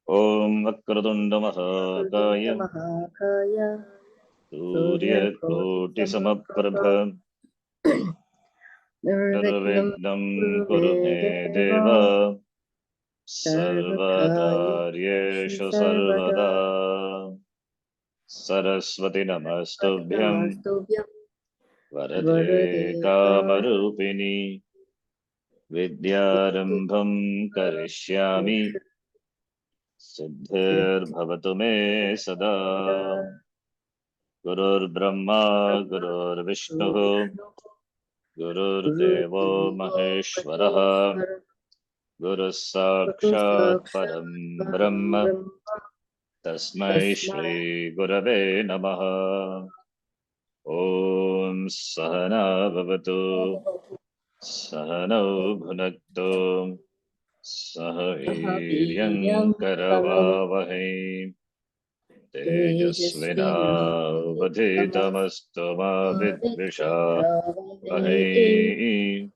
Om Vakratunda Mahakaya Suryakoti Samaprabha Nirvignam Nirvignam Kurume Kuru Me Deva Deva Sarvakaryeshu Sarvakaryeshu Sarvada Sarvada Saraswati Namastubhyam Namastubhyam Varade Varade Kamarupini Vidyarambham Karishyami Siddhir Me Sada Gurur Brahma Gurur Vishnu Gurur Devo Maheshwaraha Guru Sakshat Param Brahma Tasmai Shri Gurave Namaha Om Sahana Bhavatu Sahano Bhunaktu Sahaviryam Karavavahe Tejasvina Vaditamastu Ma Vidvisha Vahe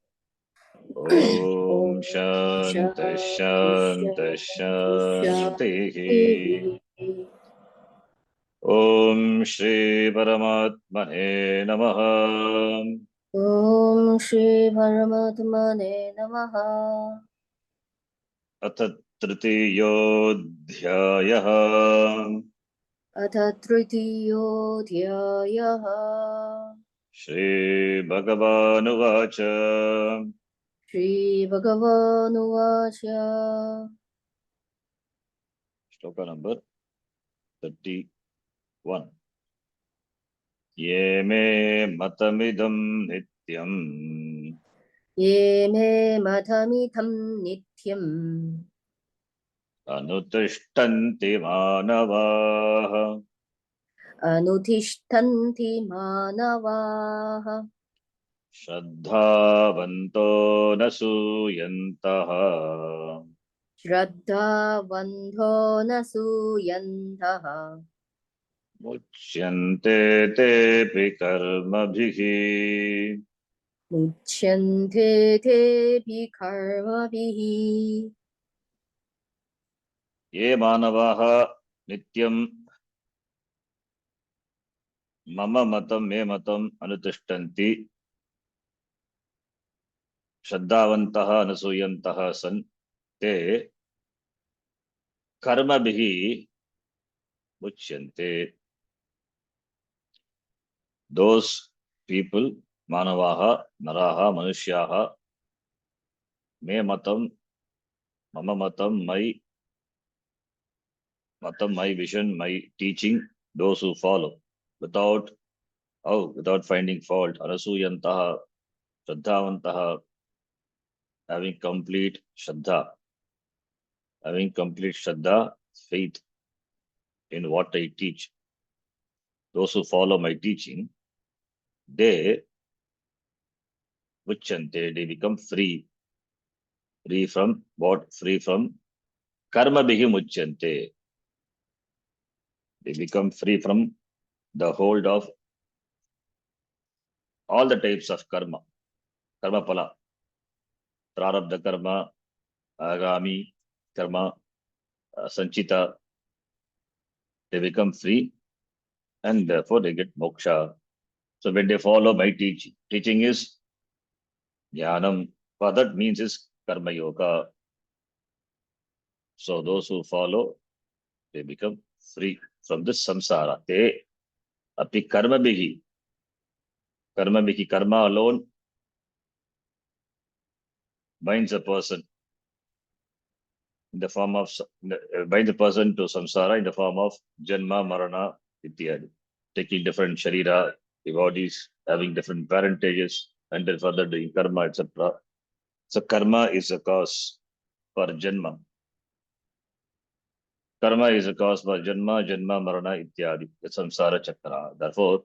Om Shanti Shanti Shanti Om Shri Paramatmane Namaha Om Shri Paramatmane Namaha. Atha Tritiyodhyayaha Atha Tritiyodhyayaha. Shri Bhagavanuvacha Shri Bhagavanuvacha. Shloka number 31 Ye me matamidam nityam Ye me madhamitham nityam. Anutishtanti manavaha Anutishtanti manavaha. Shraddhavanto nasuyantaha Shraddhavandho nasuyantaha. Muchyante tepi karmabhihi Muchyante tepi karmabihi. Ye manavaha nityam mama matam me matam anutishtanti Shraddhavantaha nasuyantaha san te karmabhihi muchyante. Those people, manavaha, naraha, manushyaha, me matam, mama matam, my vision, my teaching, those who follow, without finding fault, anasuyantaha, shraddhavantaha, having complete shraddha, faith in what I teach. Those who follow my teaching, they muchyante, they become free from what? Free from karma bihi muchyante. They become free from the hold of all the types of karma pala, prarabdha karma, agami karma, sanchita. They become free and therefore they get moksha. So when they follow my teaching is jnanam. What that means is karma yoga. So those who follow, they become free from this samsara. They api karma bihi. Karma alone binds a person in the form of binds a person to samsara in the form of janma, marana, ityadi, taking different sharira, bodies, having different parentages, and then further doing karma, etc. So karma is a cause for janma. Karma is a cause for janma, marana, ityadi, the samsara chakra. Therefore,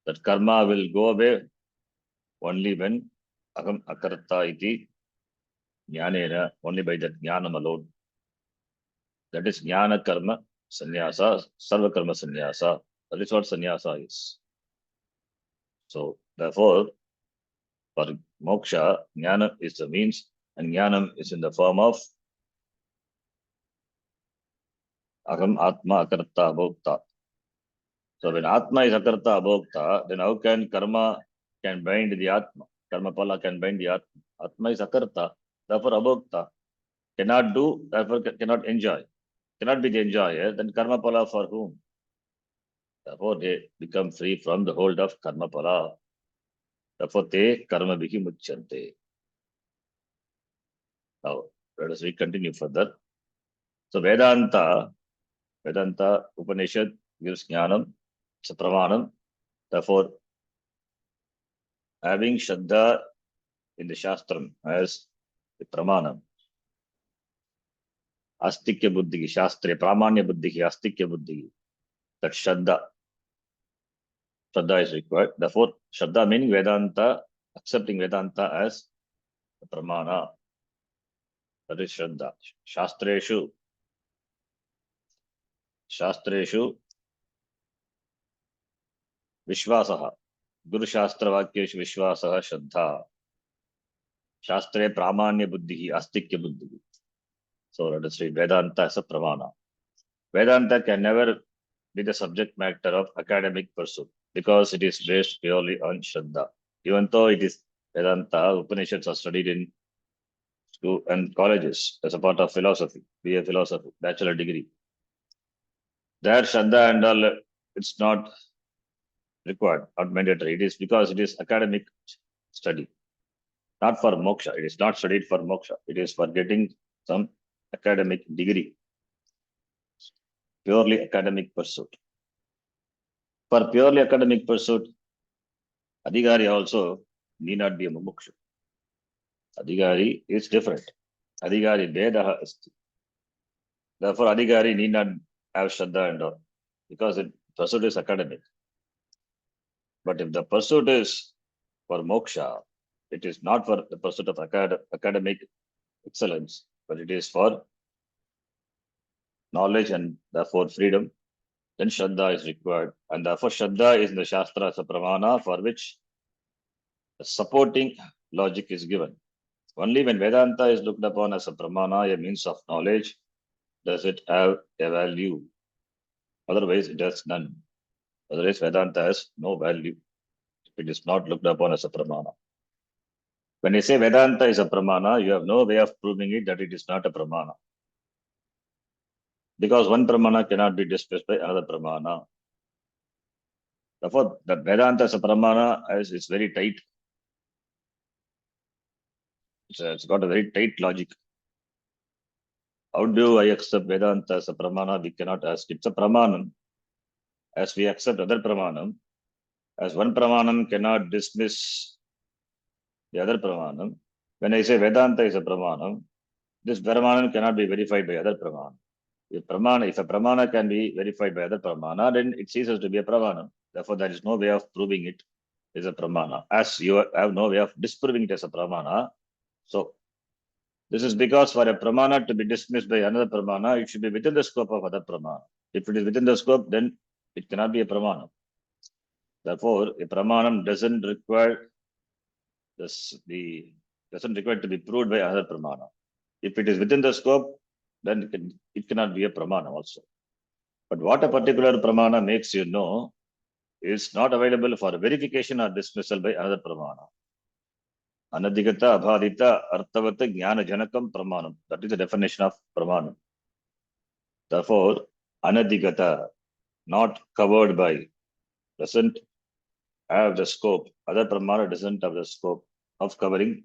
that karma will go away only when aham akarta iti jnanena, only by that jnanam alone. That is jnana karma sannyasa, sarva karma sannyasa. That is what sannyasa is. So therefore, for moksha, jnana is the means, and jnanam is in the form of Aham Atma Akarta Abhokta. So when Atma is Akarta Abhokta, then how can karma can bind the Atma? Karma pala can bind the Atma. Atma is Akarta, therefore Abhokta. Cannot do, therefore cannot enjoy. Cannot be the enjoyer, then karma pala for whom? Therefore they become free from the hold of karma pala. Therefore te karma bihi muchyante. Now let us continue further. So Vedanta Upanishad gives jnanam, it's a pramanam. Therefore, having Shraddha in the Shastram as the pramanam, Astikya Buddhi, Shastre, Pramanya Buddhi, Astikya Buddhi, that Shraddha is required. Therefore, Shraddha meaning Vedanta, accepting Vedanta as the pramana, that is Shraddha. Shastreshu, Vishwasaha, Guru Shastra Vakyeshu Vishwasaha Shraddha. Shastre Pramanya Buddhi, Astikya Buddhi. So let us read Vedanta as a pramana. Vedanta can never be the subject matter of academic pursuit because it is based purely on Shraddha. Even though it is Vedanta, Upanishads are studied in school and colleges as a part of philosophy, BA philosophy, bachelor degree. There, Shraddha and all, it's not required, not mandatory. It is because it is academic study, not for moksha. It is not studied for moksha. It is for getting some academic degree, purely academic pursuit. For purely academic pursuit, Adhikari also need not be a mumukshu. Adhikari is different. Adhikari Vedaha asti. Therefore, Adhikari need not have Shraddha and all, because the pursuit is academic. But if the pursuit is for moksha, it is not for the pursuit of academic excellence, but it is for knowledge and therefore freedom, then Shraddha is required. And therefore, Shraddha is in the Shastra as a pramana for which the supporting logic is given. Only when Vedanta is looked upon as a pramana, a means of knowledge, does it have a value. Otherwise, it has none. Otherwise, Vedanta has no value. It is not looked upon as a pramana. When you say Vedanta is a pramana, you have no way of proving it that it is not a pramana. Because one pramana cannot be displaced by another pramana. Therefore, the Vedanta as a pramana is very tight. It's got a very tight logic. How do I accept Vedanta as a pramana? We cannot ask. It's a pramanam. As we accept other pramanam, as one pramanam cannot dismiss the other pramanam. When I say Vedanta is a pramanam, this pramanam cannot be verified by other pramanam. If a pramana can be verified by other pramana, then it ceases to be a pramana. Therefore, there is no way of proving it is a pramana. As you have no way of disproving it as a pramana. So, this is because for a pramana to be dismissed by another pramana, it should be within the scope of other pramana. If it is within the scope, then it cannot be a pramana. Therefore, a pramanam doesn't require to be proved by another pramana. If it is within the scope, then it cannot be a pramana also. But what a particular pramana makes you know is not available for verification or dismissal by another pramana. Anadhigata, abhadita, arthavata, jnana janakam pramanam. That is the definition of pramanam. Therefore, anadhigata, not covered by, doesn't have the scope. Other pramana doesn't have the scope of covering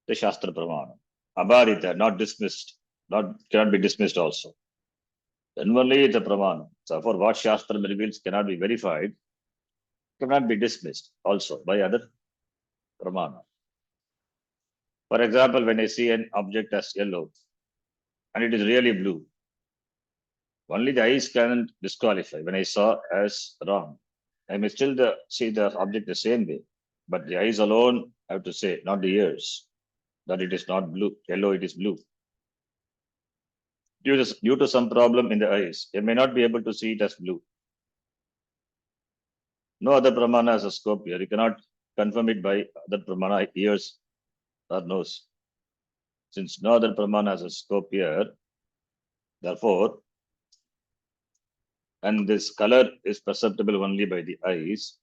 the Shastra pramana. Abhadita, not dismissed, cannot be dismissed also. Then only the pramana. So for what Shastra reveals cannot be verified, cannot be dismissed also by other pramana. For example, when I see an object as yellow and it is really blue, only the eyes can disqualify. When I saw as wrong, I may still see the object the same way, but the eyes alone have to say, not the ears, that it is not blue, yellow, it is blue. Due to some problem in the eyes, they may not be able to see it as blue. No other pramana has a scope here. You cannot confirm it by other pramana, ears or nose. Since no other pramana has a scope here, therefore, and this color is perceptible only by the eyes.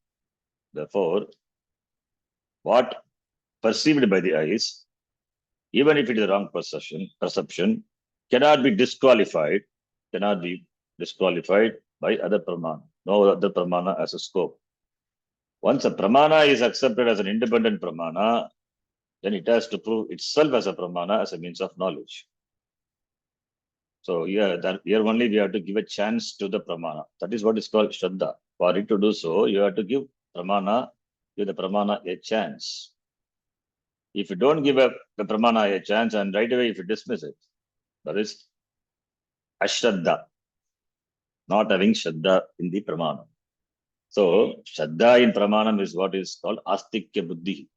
Therefore, what perceived by the eyes, even if it is a wrong perception, cannot be disqualified, by other pramana. No other pramana as a scope. Once a pramana is accepted as an independent pramana, then it has to prove itself as a pramana as a means of knowledge. So here only we have to give a chance to the pramana. That is what is called Shraddha. For it to do so, you have to give the pramana a chance. If you don't give the pramana a chance and right away if you dismiss it, that is Ashraddha, not having Shraddha in the pramana. So Shraddha in pramanam is what is called Astikya Buddhi.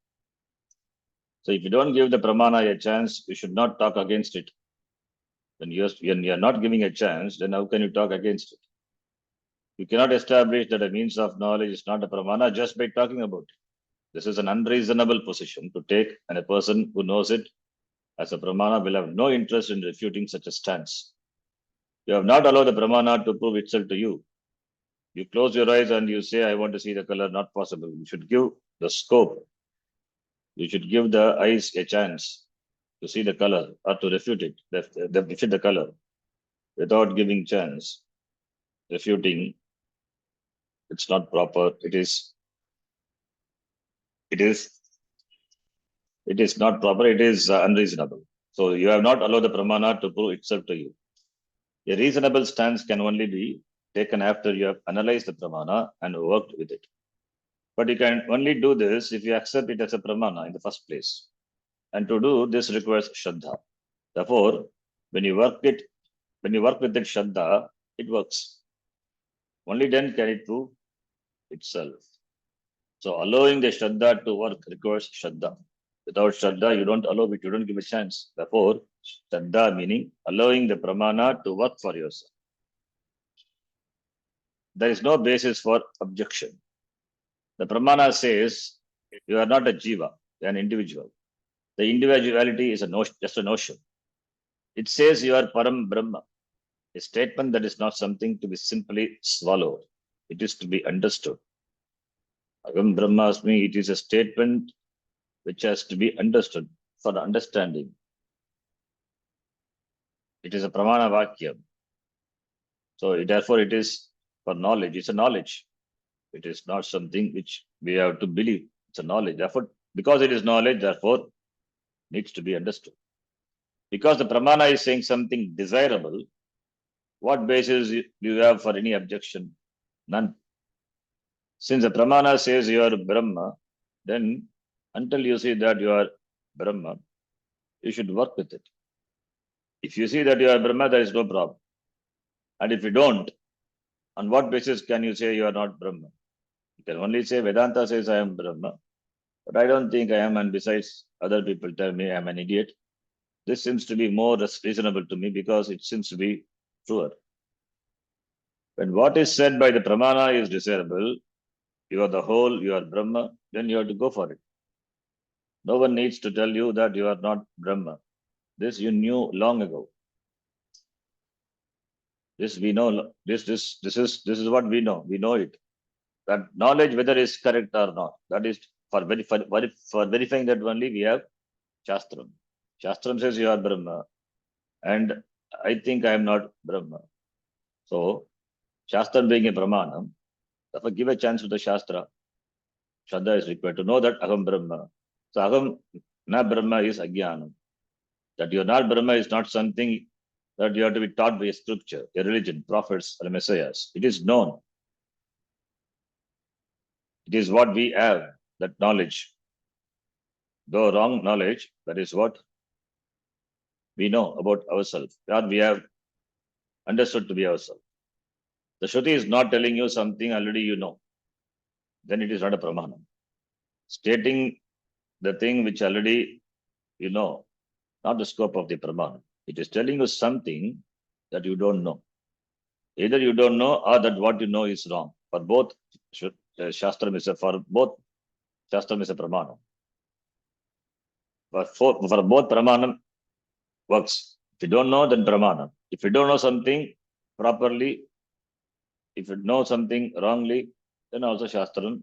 So if you don't give the pramana a chance, you should not talk against it. When you are not giving a chance, then how can you talk against it? You cannot establish that a means of knowledge is not a pramana just by talking about it. This is an unreasonable position to take, and a person who knows it as a pramana will have no interest in refuting such a stance. You have not allowed the pramana to prove itself to you. You close your eyes and you say, I want to see the color, not possible. You should give the scope. You should give the eyes a chance to see the color or to refute it, refute the color without giving chance. Refuting, it's not proper. It is not proper. It is unreasonable. So you have not allowed the pramana to prove itself to you. A reasonable stance can only be taken after you have analyzed the pramana and worked with it. But you can only do this if you accept it as a pramana in the first place. And to do this requires Shraddha. Therefore, when you work with it Shraddha, it works. Only then can it prove itself. So allowing the Shraddha to work requires Shraddha. Without Shraddha, you don't allow it, you don't give a chance. Therefore, Shraddha meaning allowing the pramana to work for yourself. There is no basis for objection. The pramana says you are not a jiva, you are an individual. The individuality is just a notion. It says you are Param Brahma, a statement that is not something to be simply swallowed. It is to be understood. Agam Brahmasmi, it is a statement which has to be understood for the understanding. It is a pramana vakyam. So therefore it is for knowledge. It's a knowledge. It is not something which we have to believe. It's a knowledge. Therefore, because it is knowledge, therefore needs to be understood. Because the pramana is saying something desirable, what basis do you have for any objection? None. Since the pramana says you are Brahma, then until you see that you are Brahma, you should work with it. If you see that you are Brahma, there is no problem. And if you don't, on what basis can you say you are not Brahma? You can only say Vedanta says I am Brahma, but I don't think I am, and besides, other people tell me I am an idiot. This seems to be more reasonable to me because it seems to be truer. When what is said by the pramana is desirable, you are the whole, you are Brahma, then you have to go for it. No one needs to tell you that you are not Brahma. This you knew long ago. This we know. This is what we know. We know it. That knowledge, whether is correct or not, that is for verifying that only we have Shastram. Shastram says you are Brahma, and I think I am not Brahma. So Shastram being a Brahmanam, therefore give a chance to the Shastra. Shraddha is required to know that Aham Brahma. So Aham na Brahma is Ajnanam. That you are not Brahma is not something that you have to be taught by a scripture, a religion, prophets, or messiahs. It is known. It is what we have, that knowledge. Though wrong knowledge, that is what we know about ourselves, that we have understood to be ourselves. The Shruti is not telling you something already you know. Then it is not a pramana. Stating the thing which already you know, not the scope of the pramana. It is telling you something that you don't know. Either you don't know or that what you know is wrong. For both, Shastram is a pramana. For both pramanam works. If you don't know, then pramana. If you don't know something properly, if you know something wrongly, then also Shastram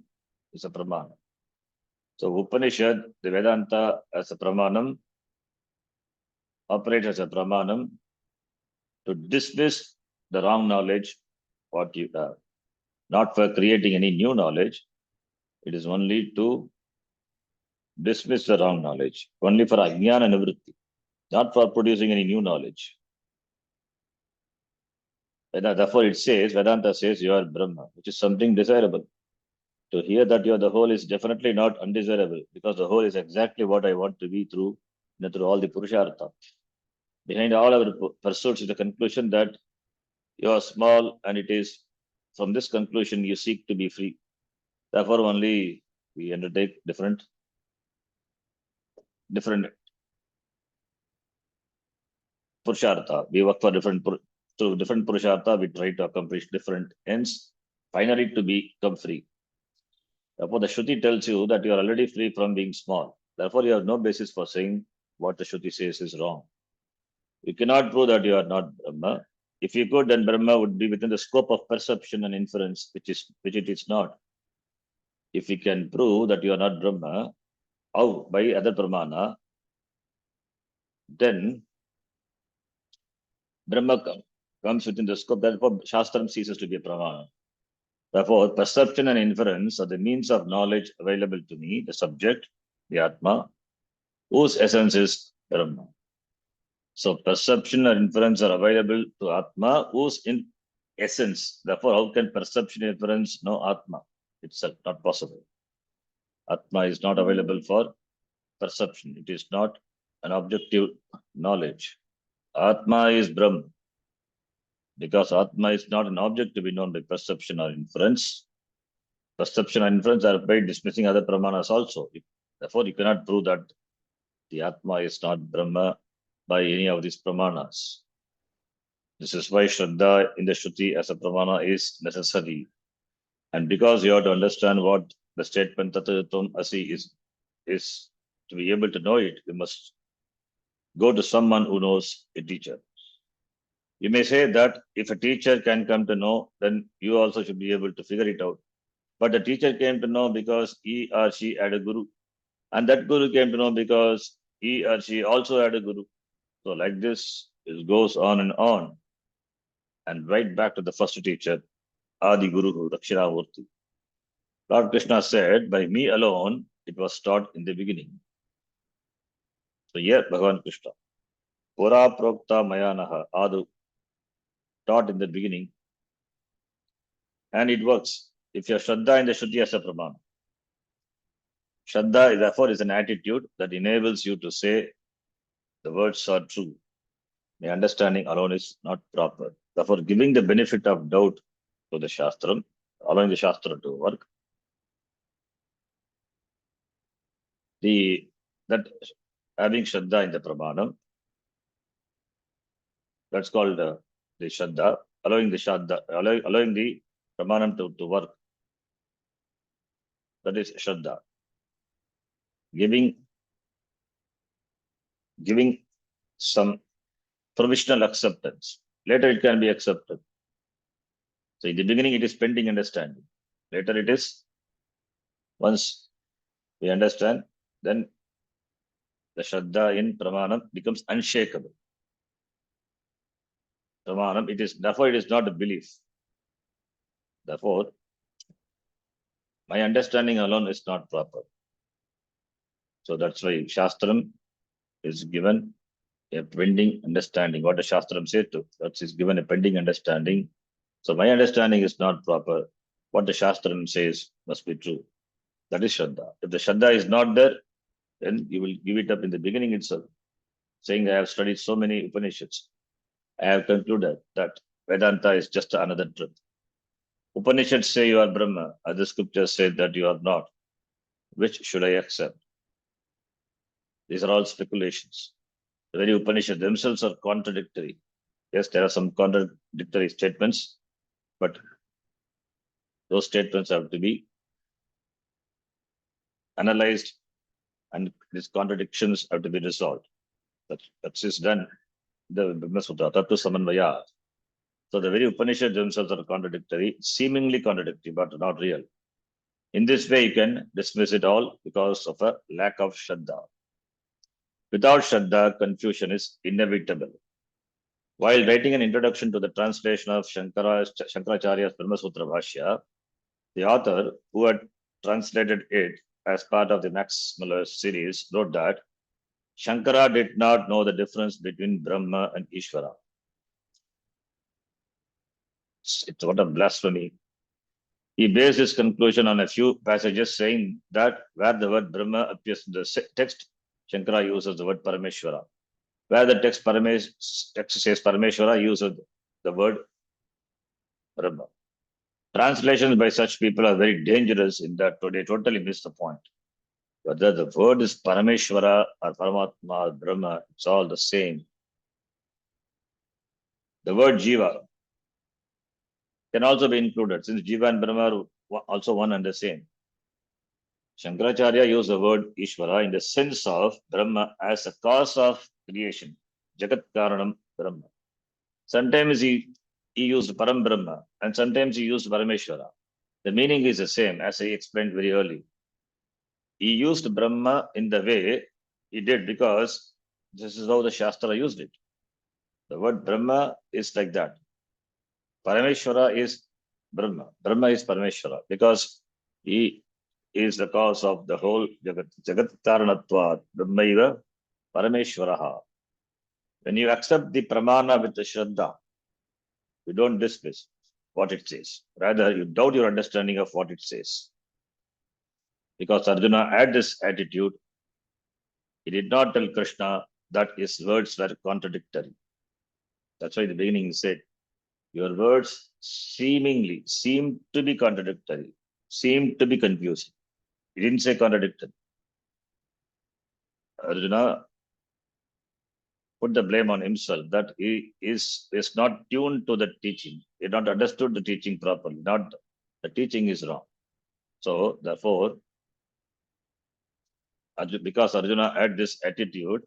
is a Pramana. So Upanishad, the Vedanta as a Pramanam, operates as a Pramanam to dismiss the wrong knowledge what you have. Not for creating any new knowledge. It is only to dismiss the wrong knowledge. Only for Ajnana Nivritti. Not for producing any new knowledge. Therefore, it says, Vedanta says you are Brahma, which is something desirable. To hear that you are the whole is definitely not undesirable, because the whole is exactly what I want to be through all the Purushartha. Behind all our pursuits is the conclusion that you are small, and it is from this conclusion you seek to be free. Therefore, only we undertake different Purushartha. We work for different Purushartha, we try to accomplish different ends, finally to become free. Therefore, the Shruti tells you that you are already free from being small. Therefore, you have no basis for saying what the Shruti says is wrong. You cannot prove that you are not Brahma. If you could, then Brahma would be within the scope of perception and inference, which it is not. If we can prove that you are not Brahma, how by other Pramana, then Brahma comes within the scope. Therefore, Shastram ceases to be a Pramana. Therefore, perception and inference are the means of knowledge available to me, the subject, the Atma, whose essence is Brahma. So perception and inference are available to Atma, whose in essence. Therefore, how can perception and inference know Atma? It's not possible. Atma is not available for perception. It is not an objective knowledge. Atma is Brahma. Because Atma is not an object to be known by perception or inference. Perception and inference are by dismissing other Pramanas also. Therefore, you cannot prove that the Atma is not Brahma by any of these Pramanas. This is why Shraddha in the Shruti as a Pramana is necessary. And because you have to understand what the statement Tathatatam Asi is to be able to know it, you must go to someone who knows a teacher. You may say that if a teacher can come to know, then you also should be able to figure it out. But the teacher came to know because he or she had a guru. And that guru came to know because he or she also had a guru. So like this, it goes on. And right back to the first teacher, Adi Guru Dakshinamurti. Lord Krishna said, by me alone, it was taught in the beginning. So here, Bhagavan Krishna, Pura Prokta Mayanaha, Adu, taught in the beginning. And it works. If you're Shraddha in the Shruti as a Pramana. Shraddha, therefore, is an attitude that enables you to say the words are true. The understanding alone is not proper. Therefore, giving the benefit of doubt to the Shastram, allowing the Shastra to work, that having Shraddha in the Pramanam, that's called the Shraddha, allowing the Pramanam to work. That is Shraddha. Giving some provisional acceptance. Later it can be accepted. So in the beginning it is pending understanding. Later it is, once we understand, then the Shraddha in Pramanam becomes unshakable. Pramanam, therefore it is not a belief. Therefore, my understanding alone is not proper. So that's why Shastram is given a pending understanding. What the Shastram said to, that is given a pending understanding. So my understanding is not proper. What the Shastram says must be true. That is Shraddha. If the Shraddha is not there, then you will give it up in the beginning itself, saying I have studied so many Upanishads. I have concluded that Vedanta is just another truth. Upanishads say you are Brahma. Other scriptures say that you are not. Which should I accept? These are all speculations. The very Upanishads themselves are contradictory. Yes, there are some contradictory statements, but those statements have to be analyzed and these contradictions have to be resolved. That is done. The Brahma Sutra, Tattva Samanvaya. So the very Upanishads themselves are contradictory, seemingly contradictory, but not real. In this way, you can dismiss it all because of a lack of Shraddha. Without Shraddha, confusion is inevitable. While writing an introduction to the translation of Shankaracharya's Brahma Sutra Bhashya, the author, who had translated it as part of the Max Muller series, wrote that Shankara did not know the difference between Brahma and Ishvara. It's what a blasphemy. He based his conclusion on a few passages saying that where the word Brahma appears in the text, Shankara uses the word Parameshwara. Where the text says Parameshwara, uses the word Brahma. Translations by such people are very dangerous in that they totally miss the point. Whether the word is Parameshwara or Paramatma or Brahma, it's all the same. The word Jiva can also be included since Jiva and Brahma are also one and the same. Shankaracharya used the word Ishvara in the sense of Brahma as a cause of creation, Jagat Karanam Brahma. Sometimes he used Param Brahma and sometimes he used Parameshwara. The meaning is the same as I explained very early. He used Brahma in the way he did because this is how the Shastra used it. The word Brahma is like that. Parameshwara is Brahma. Brahma is Parameshwara because he is the cause of the whole Jagat. Jagat Karanatvat Brahmaiva Parameshwaraha. When you accept the Pramana with the Shraddha, you don't dismiss what it says. Rather, you doubt your understanding of what it says. Because Arjuna had this attitude, he did not tell Krishna that his words were contradictory. That's why in the beginning he said, your words seemingly seem to be contradictory, seem to be confusing. He didn't say contradictory. Arjuna put the blame on himself that he is not tuned to the teaching. He had not understood the teaching properly. Not the teaching is wrong. So therefore, because Arjuna had this attitude,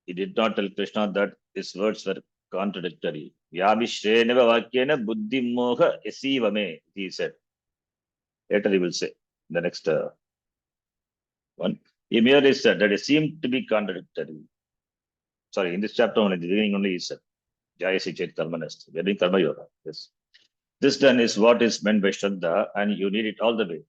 he did not tell Krishna that his words were contradictory. Vyabhishreneva vakyena buddhi moha esivame, he said. Later he will say, the next one. He merely said that it seemed to be contradictory. Sorry, in this chapter only, the beginning only he said, Jayasi Chet Karmanast. We are doing Karma Yoga. Yes. This then is what is meant by Shraddha, and you need it all the way.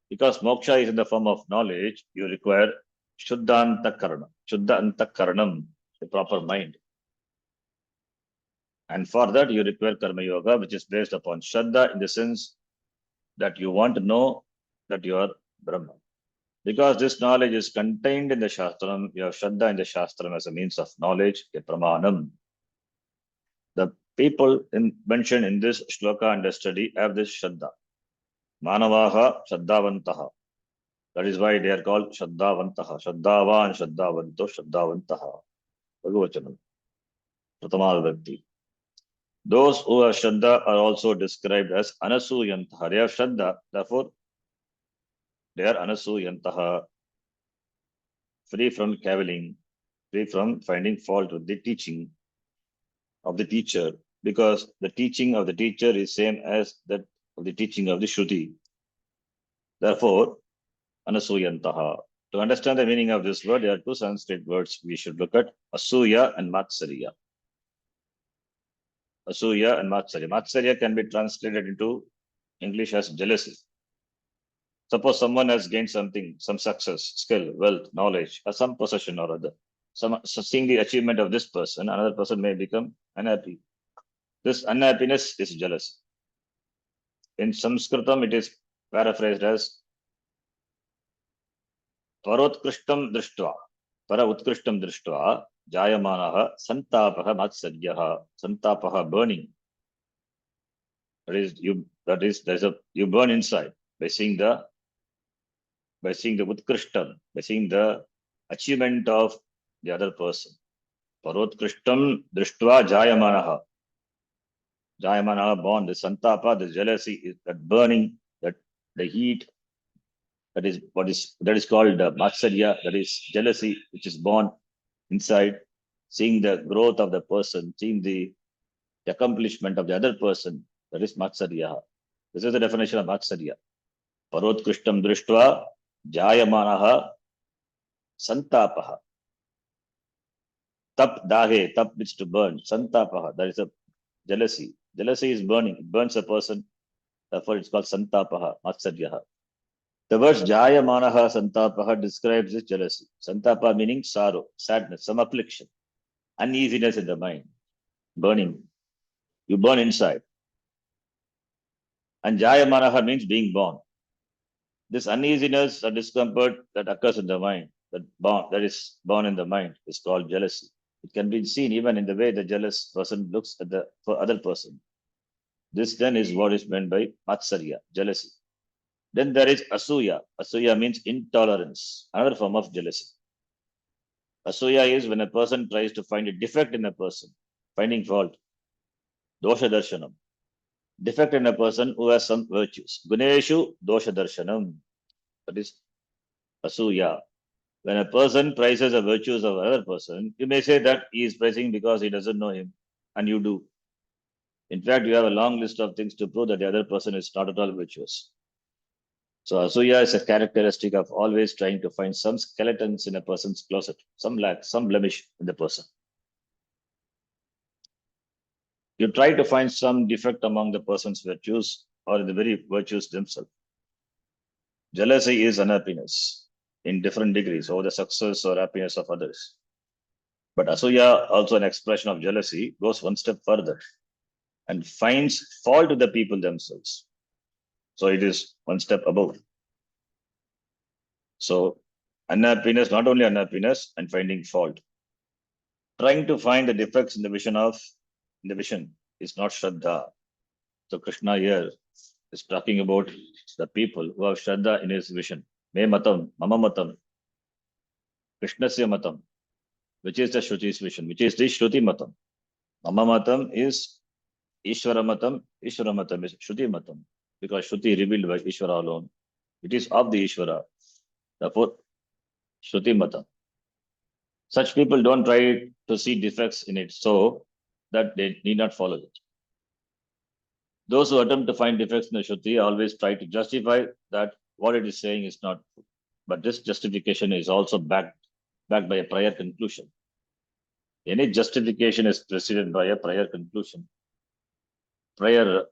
Because moksha is in the form of knowledge, you require Shuddhanta Karana. Shuddhanta Karanam, the proper mind. And for that, you require Karma Yoga, which is based upon Shraddha in the sense that you want to know that you are Brahma. Because this knowledge is contained in the Shastram, you have Shraddha in the Shastram as a means of knowledge, a Pramanam. The people mentioned in this shloka and the study have this Shraddha. Manavaha Shraddhavantaha. That is why they are called Shraddhavantaha. Shraddhavan, Shraddhavanto, Shraddhavantaha. Bhagavachanam. Pratama. Those who have Shraddha are also described as Anasuyantaha. They have Shraddha, therefore they are Anasuyantaha, free from cavilling, free from finding fault with the teaching of the teacher, because the teaching of the teacher is same as that of the teaching of the Shruti. Therefore, Anasuyantaha. To understand the meaning of this word, there are two Sanskrit words we should look at, Asuya and Matsarya. Asuya and Matsarya. Matsarya can be translated into English as jealousy. Suppose someone has gained something, some success, skill, wealth, knowledge, or some possession or other. Seeing the achievement of this person, another person may become unhappy. This unhappiness is jealousy. In Sanskritam, it is paraphrased as Parotkristam drishtva, Para utkrishtam drishtva, Jayamanaha, Santapaha, Matsaryaha, Santapaha, burning. That is, you burn inside by seeing the utkrishtam, by seeing the achievement of the other person. Parotkristam drishtva Jayamanaha. Jayamanaha born, the Santapa, the jealousy, is that burning, that the heat. That is called Matsarya, that is jealousy, which is born inside, seeing the growth of the person, seeing the accomplishment of the other person. That is Matsarya. This is the definition of Matsarya. Parotkrishtam drishtva jayamanaha santapaha. Tap dahe, tap means to burn. Santapaha, that is a jealousy. Jealousy is burning. It burns a person. Therefore, it's called santapaha, matsaryaha. The words jayamanaha santapaha describes this jealousy. Santapa meaning sorrow, sadness, some affliction, uneasiness in the mind, burning. You burn inside. And jayamanaha means being born. This uneasiness or discomfort that occurs in the mind, that is born in the mind, is called jealousy. It can be seen even in the way the jealous person looks at the for other person. This then is what is meant by matsarya, jealousy. Then there is asuya. Asuya means intolerance, another form of jealousy. Asuya is when a person tries to find a defect in a person, finding fault. Dosha darshanam. Defect in a person who has some virtues. Guneshu dosha darshanam. That is asuya. When a person praises the virtues of another person, you may say that he is praising because he doesn't know him, and you do. In fact, you have a long list of things to prove that the other person is not at all virtuous. So asuya is a characteristic of always trying to find some skeletons in a person's closet, some lack, some blemish in the person. You try to find some defect among the person's virtues or in the very virtues themselves. Jealousy is unhappiness in different degrees over the success or happiness of others. But asuya, also an expression of jealousy, goes one step further and finds fault with the people themselves. So it is one step above. So unhappiness, not only unhappiness and finding fault. Trying to find the defects in the vision is not Shraddha. So Krishna here is talking about the people who have Shraddha in his vision. Me matam, mama matam, Krishnasya matam, which is the Shruti's vision, which is the Shruti matam. Mama matam is Ishvara matam is Shruti matam, because Shruti revealed by Ishvara alone. It is of the Ishvara. Therefore, Shruti matam. Such people don't try to see defects in it so that they need not follow it. Those who attempt to find defects in the Shruti always try to justify that what it is saying is not true. But this justification is also backed by a prior conclusion. Any justification is preceded by a prior conclusion. By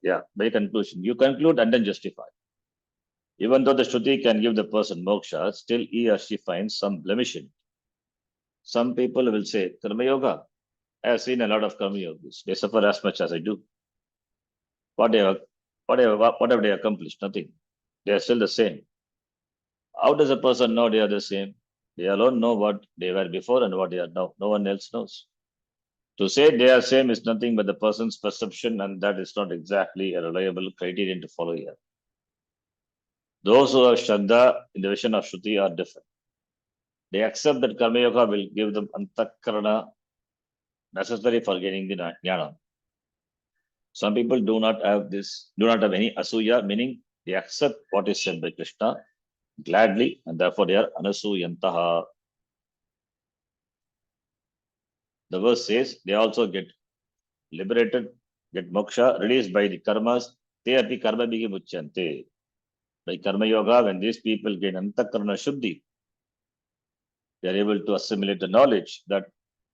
conclusion. You conclude and then justify. Even though the Shruti can give the person moksha, still he or she finds some blemish in it. Some people will say, Karma Yoga. I have seen a lot of Karma Yogis. They suffer as much as I do. What have they accomplished? Nothing. They are still the same. How does a person know they are the same? They alone know what they were before and what they are now. No one else knows. To say they are same is nothing but the person's perception, and that is not exactly a reliable criterion to follow here. Those who have Shraddha in the vision of Shruti are different. They accept that Karma Yoga will give them antakarana necessary for gaining the jnana. Some people do not have any asuya, meaning they accept what is said by Krishna gladly, and therefore they are anasuyantaha. The verse says they also get liberated, get moksha, released by the karmas. Te api karma bhigi muchyante. By Karma Yoga, when these people gain antakarana shuddhi, they are able to assimilate the knowledge that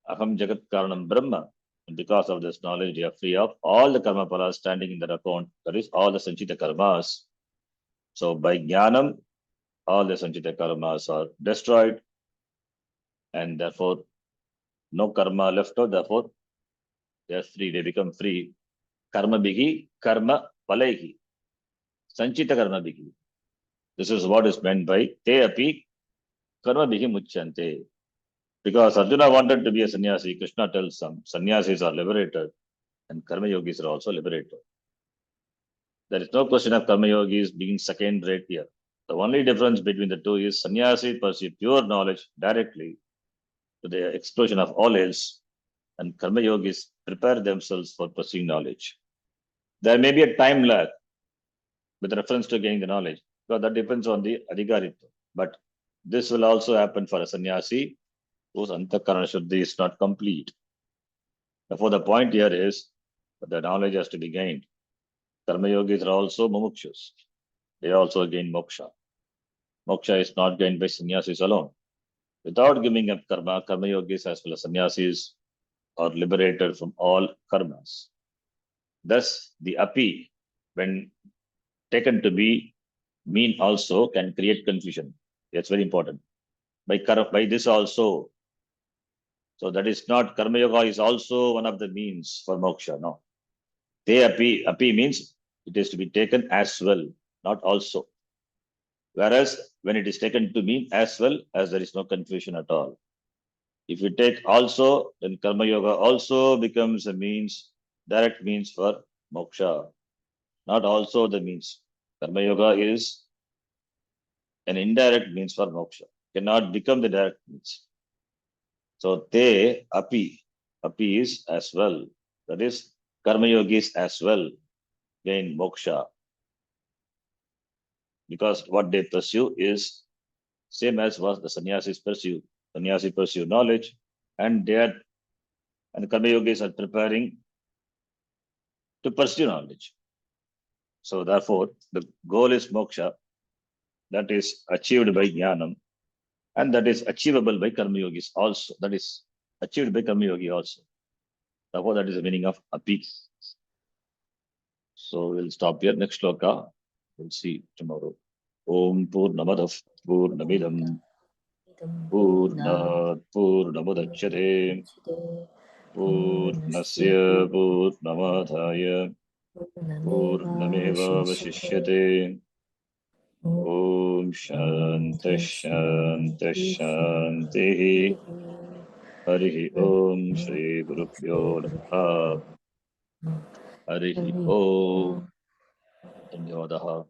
aham jagat karanam brahma. And because of this knowledge, they are free of all the karma palas standing in their account, that is, all the sanchita karmas. So by jnanam, all the sanchita karmas are destroyed, and therefore no karma left out, therefore they are free, they become free. Karma bhigi, karma palaihi. Sanchita karma bhigi. This is what is meant by te api karma bhigi muchyante. Because Arjuna wanted to be a sannyasi, Krishna tells some sannyasis are liberated and karma yogis are also liberated. There is no question of karma yogis being second rate here. The only difference between the two is sannyasi pursue pure knowledge directly to the exclusion of all else, and karma yogis prepare themselves for pursuing knowledge. There may be a time lag with reference to gaining the knowledge, because that depends on the adhikaritva. But this will also happen for a sannyasi whose antakarana shuddhi is not complete. Therefore, the point here is the knowledge has to be gained. Karma yogis are also mumukshus. They also gain moksha. Moksha is not gained by sannyasis alone. Without giving up karma, karma yogis as well as sannyasis are liberated from all karmas. Thus, the api, when taken to be mean also, can create confusion. That's very important. By this also, so that is not karma yoga is also one of the means for moksha. No, they api means it is to be taken as well, not also. Whereas when it is taken to mean as well, as there is no confusion at all. If you take also, then karma yoga also becomes a means, direct means for moksha, not also the means. Karma yoga is an indirect means for moksha, cannot become the direct means. So they api is as well. That is karma yogis as well gain moksha, because what they pursue is same as what the sannyasis pursue. Sannyasi pursue knowledge, and and karma yogis are preparing to pursue knowledge. So therefore, the goal is moksha, that is achieved by jnanam, and that is achievable by karma yogis also. That is achieved by karma yogi also. Therefore, that is the meaning of api. So we'll stop here. Next shloka, we'll see tomorrow. Om Purnamadav Purnamidam Purnat Purnamudachyate Purnasya Purnamadhaya Purnameva Vashishyate. Om Shanti Shanti Shanti. Harihi Om Shri Gurubhyo Namaha. Harihi Om. Dhanyavadaha.